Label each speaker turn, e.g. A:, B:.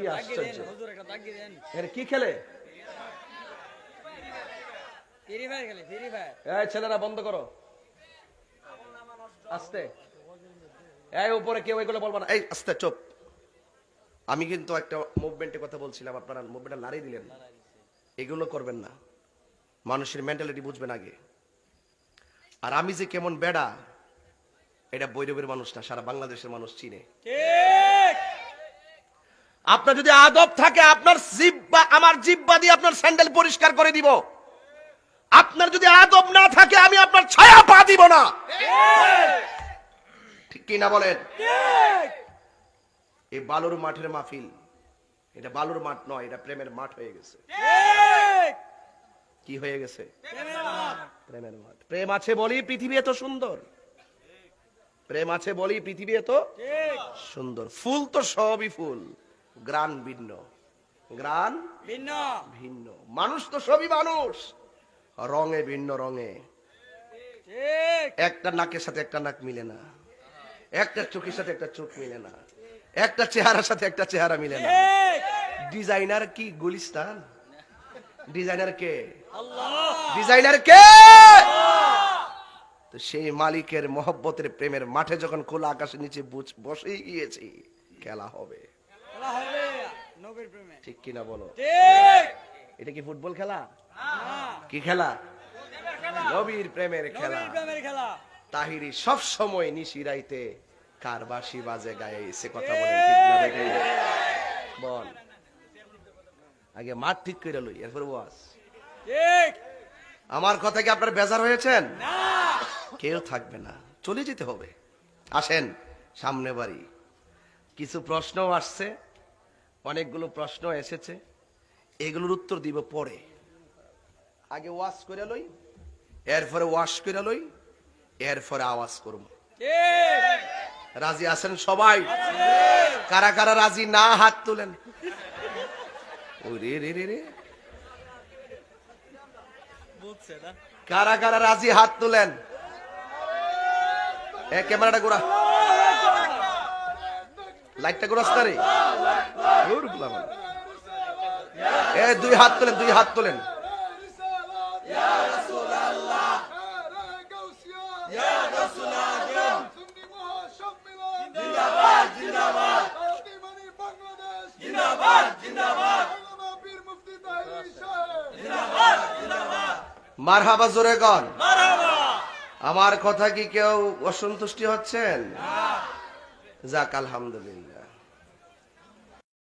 A: কি আশ্চর্য, এখানে কি খেলে? এই ছেলেরা বন্ধ করো, আস্তে। এই উপরে কেউ এগুলো বলবো না, এই আস্তে চুপ। আমি কিন্তু একটা মুভমেন্টের কথা বলছিলাম, আপনারা মুভমেন্টটা নাড়িয়ে দিলেন। এগুলো করবেন না, মানুষের মেন্টালিটি বুঝবেন আগে। আর আমি যে কেমন বেড়া এটা বৈরবের মানুষ না, সারা বাংলাদেশের মানুষ চিনে। আপনার যদি আদব থাকে, আপনার জিহ্বা আমার জিহ্বা দিয়ে আপনার স্যান্ডেল পরিষ্কার করে দিব। আপনার যদি আদব না থাকে, আমি আপনার ছায়া পা দিব না। ঠিক কি না বলেন? এই বালুর মাঠের মাহফিল, এটা বালুর মাঠ নয়, এটা প্রেমের মাঠ হয়ে গেছে। কি হয়ে গেছে? প্রেমের মাঠ। প্রেম আছে বলি পৃথিবী এত সুন্দর, প্রেম আছে বলি পৃথিবী এত সুন্দর। ফুল তো সবই ফুল, গ্রান ভিন্ন, গ্রান ভিন্ন ভিন্ন। মানুষ তো সবই মানুষ, রঙে ভিন্ন রঙে। একটা নাকের সাথে একটা নাক মিলে না, একটা চোখের সাথে একটা চোখ মিলে না, একটা চেহারার সাথে একটা চেহারা মিলে না। ডিজাইনার কি গুলিস্তান? ডিজাইনার কে? ডিজাইনার কে? তো সেই মালিকের মহব্বতের প্রেমের মাঠে যখন খোলা আকাশের নিচে বসেই গিয়েছি, খেলা হবে। ঠিক কিনা বলো? এটা কি ফুটবল খেলা? কি খেলা? নবীর প্রেমের খেলা। তাহিরি সব সময় নিশিরাইতে কার বাঁশি বাজে গায়ে, সে কথা বলেন ঠিক না বেটে? বল, আগে মাঠ ঠিক করে লই, এরপর ওয়াজ। আমার কথা কি আপনার বেজার হয়েছেন? কেউ থাকবে না, চলে যেতে হবে। আসেন সামনে বাড়ি। কিছু প্রশ্নও আসছে, অনেকগুলো প্রশ্ন এসেছে, এগুলোর উত্তর দিব পরে। আগে ওয়াজ করে লই, এরপরে ওয়াশ করে লই, এরপরে আওয়াজ করব। রাজি আছেন সবাই? কারা কারা রাজি না হাত তুলেন। ওরে রে রে রে, কারা কারা রাজি হাত তুলেন। ক্যামেরাটা ঘোরা, লাইটটা ঘোরাস না রে। দুই হাত তোলেন, দুই হাত তোলেন। মারহাবা, জোরে গন। আমার কথা কি কেউ অসন্তুষ্টি হচ্ছেন? যাক, আলহামদুলিল্লাহ।